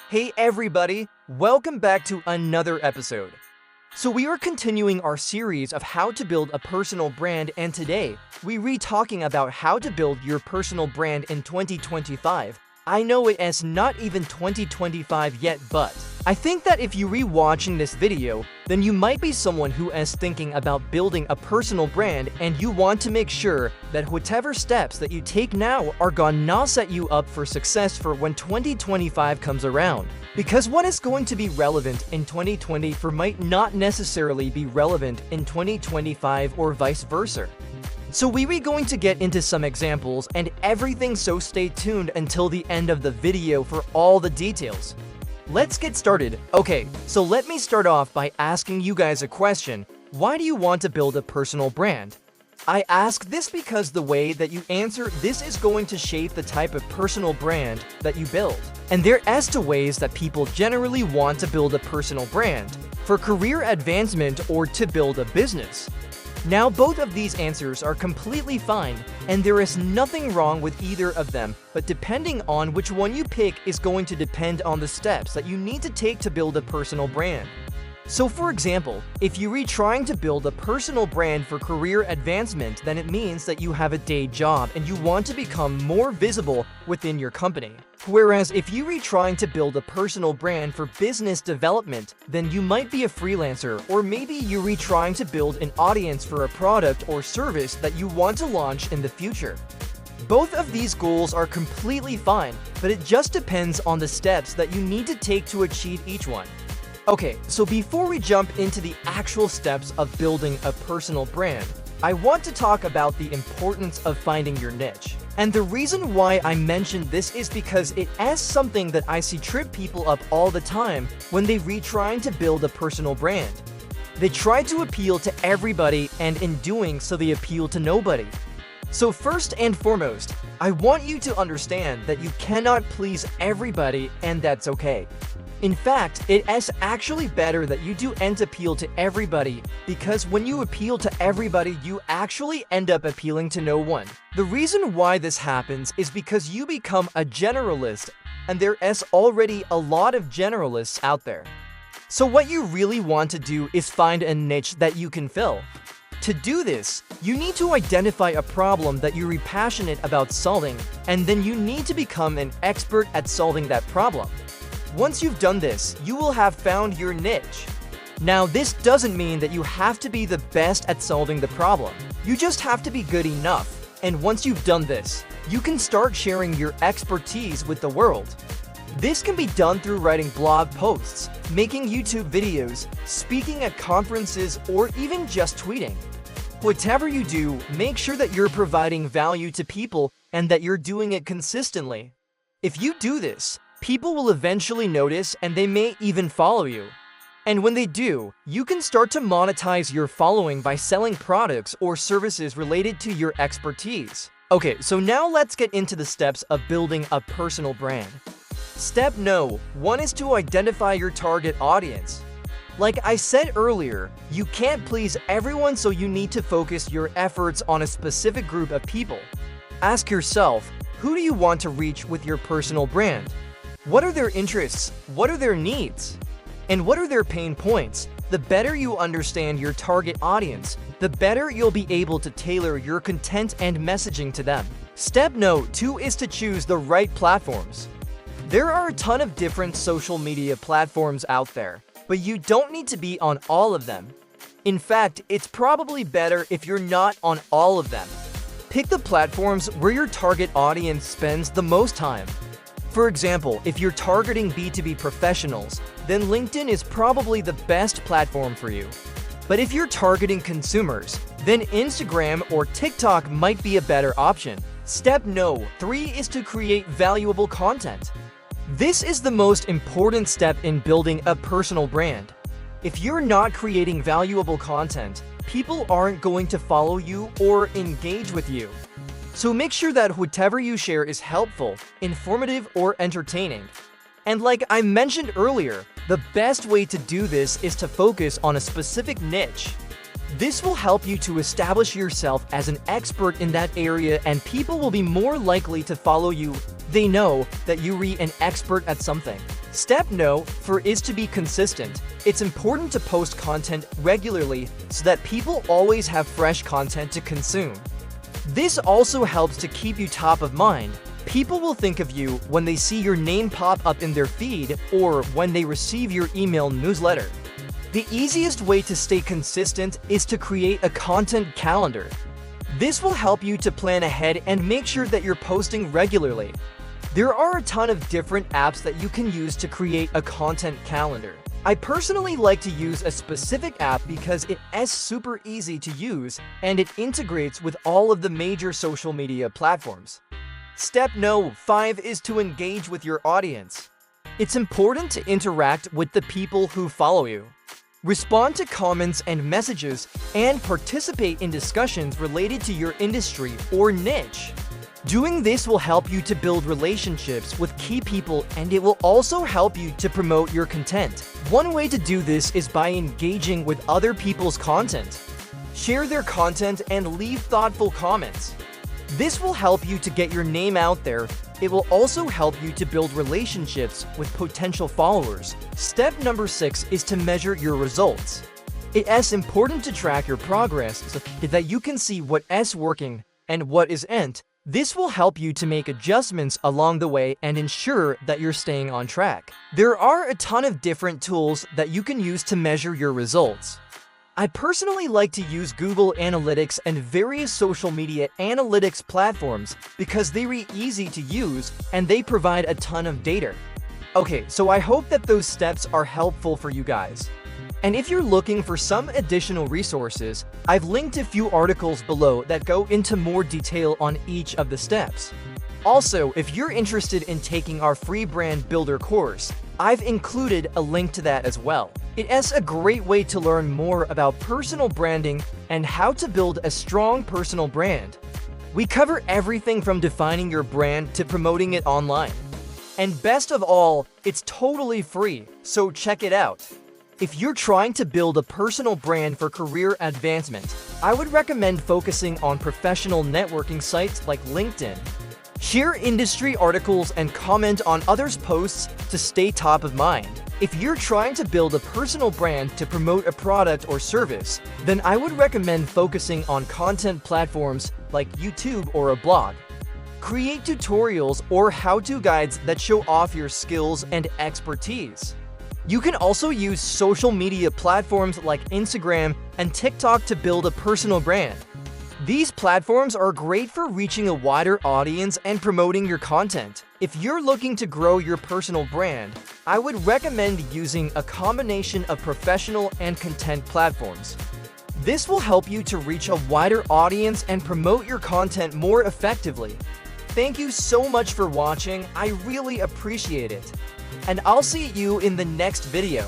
Hey everybody, welcome back to another episode. So we are continuing our series of how to build a personal brand, and today we are talking about how to build your personal brand in 2025. I know it is not even 2025 yet, but I think that if you re-watching this video, then you might be someone who is thinking about building a personal brand and you want to make sure that whatever steps that you take now are gonna set you up for success for when 2025 comes around. Because what is going to be relevant in 2024 might not necessarily be relevant in 2025 or vice versa. So we are going to get into some examples and everything, so stay tuned until the end of the video for all the details. Let's get started. Okay, so let me start off by asking you guys a question. Why do you want to build a personal brand? I ask this because the way that you answer this is going to shape the type of personal brand that you build. And there as to ways that people generally want to build a personal brand for career advancement or to build a business. Now, both of these answers are completely fine, and there is nothing wrong with either of them, but depending on which one you pick is going to depend on the steps that you need to take to build a personal brand. So for example, if you are trying to build a personal brand for career advancement, then it means that you have a day job and you want to become more visible within your company. Whereas if you are trying to build a personal brand for business development, then you might be a freelancer, or maybe you are trying to build an audience for a product or service that you want to launch in the future. Both of these goals are completely fine, but it just depends on the steps that you need to take to achieve each one. Okay, so before we jump into the actual steps of building a personal brand, I want to talk about the importance of finding your niche. And the reason why I mentioned this is because it is something that I see trip people up all the time when they trying to build a personal brand. They try to appeal to everybody, and in doing so they appeal to nobody. So first and foremost, I want you to understand that you cannot please everybody, and that's okay. In fact, it is actually better that you do end appeal to everybody, because when you appeal to everybody, you actually end up appealing to no one. The reason why this happens is because you become a generalist, and there is already a lot of generalists out there. So what you really want to do is find a niche that you can fill. To do this, you need to identify a problem that you're passionate about solving, and then you need to become an expert at solving that problem. Once you've done this, you will have found your niche. Now, this doesn't mean that you have to be the best at solving the problem. You just have to be good enough. And once you've done this, you can start sharing your expertise with the world. This can be done through writing blog posts, making YouTube videos, speaking at conferences, or even just tweeting. Whatever you do, make sure that you're providing value to people and that you're doing it consistently. If you do this, people will eventually notice and they may even follow you. And when they do, you can start to monetize your following by selling products or services related to your expertise. Okay, so now let's get into the steps of building a personal brand. Step No. 1 is to identify your target audience. Like I said earlier, you can't please everyone, so you need to focus your efforts on a specific group of people. Ask yourself, who do you want to reach with your personal brand? What are their interests? What are their needs? And what are their pain points? The better you understand your target audience, the better you'll be able to tailor your content and messaging to them. Step No. 2 is to choose the right platforms. There are a ton of different social media platforms out there, but you don't need to be on all of them. In fact, it's probably better if you're not on all of them. Pick the platforms where your target audience spends the most time. For example, if you're targeting B2B professionals, then LinkedIn is probably the best platform for you. But if you're targeting consumers, then Instagram or TikTok might be a better option. Step No. 3 is to create valuable content. This is the most important step in building a personal brand. If you're not creating valuable content, people aren't going to follow you or engage with you. So make sure that whatever you share is helpful, informative, or entertaining. And like I mentioned earlier, the best way to do this is to focus on a specific niche. This will help you to establish yourself as an expert in that area, and people will be more likely to follow you. They know that you're an expert at something. Step No. 4 is to be consistent. It's important to post content regularly so that people always have fresh content to consume. This also helps to keep you top of mind. People will think of you when they see your name pop up in their feed or when they receive your email newsletter. The easiest way to stay consistent is to create a content calendar. This will help you to plan ahead and make sure that you're posting regularly. There are a ton of different apps that you can use to create a content calendar. I personally like to use a specific app because it is super easy to use and it integrates with all of the major social media platforms. Step No. 5 is to engage with your audience. It's important to interact with the people who follow you. Respond to comments and messages and participate in discussions related to your industry or niche. Doing this will help you to build relationships with key people, and it will also help you to promote your content. One way to do this is by engaging with other people's content. Share their content and leave thoughtful comments. This will help you to get your name out there. It will also help you to build relationships with potential followers. Step number 6 is to measure your results. It is important to track your progress so that you can see what is working and what isn't. This will help you to make adjustments along the way and ensure that you're staying on track. There are a ton of different tools that you can use to measure your results. I personally like to use Google Analytics and various social media analytics platforms because they're easy to use and they provide a ton of data. Okay, so I hope that those steps are helpful for you guys. And if you're looking for some additional resources, I've linked a few articles below that go into more detail on each of the steps. Also, if you're interested in taking our free brand builder course, I've included a link to that as well. It is a great way to learn more about personal branding and how to build a strong personal brand. We cover everything from defining your brand to promoting it online. And best of all, it's totally free, so check it out. If you're trying to build a personal brand for career advancement, I would recommend focusing on professional networking sites like LinkedIn. Share industry articles and comment on others' posts to stay top of mind. If you're trying to build a personal brand to promote a product or service, then I would recommend focusing on content platforms like YouTube or a blog. Create tutorials or how-to guides that show off your skills and expertise. You can also use social media platforms like Instagram and TikTok to build a personal brand. These platforms are great for reaching a wider audience and promoting your content. If you're looking to grow your personal brand, I would recommend using a combination of professional and content platforms. This will help you to reach a wider audience and promote your content more effectively. Thank you so much for watching. I really appreciate it. And I'll see you in the next video.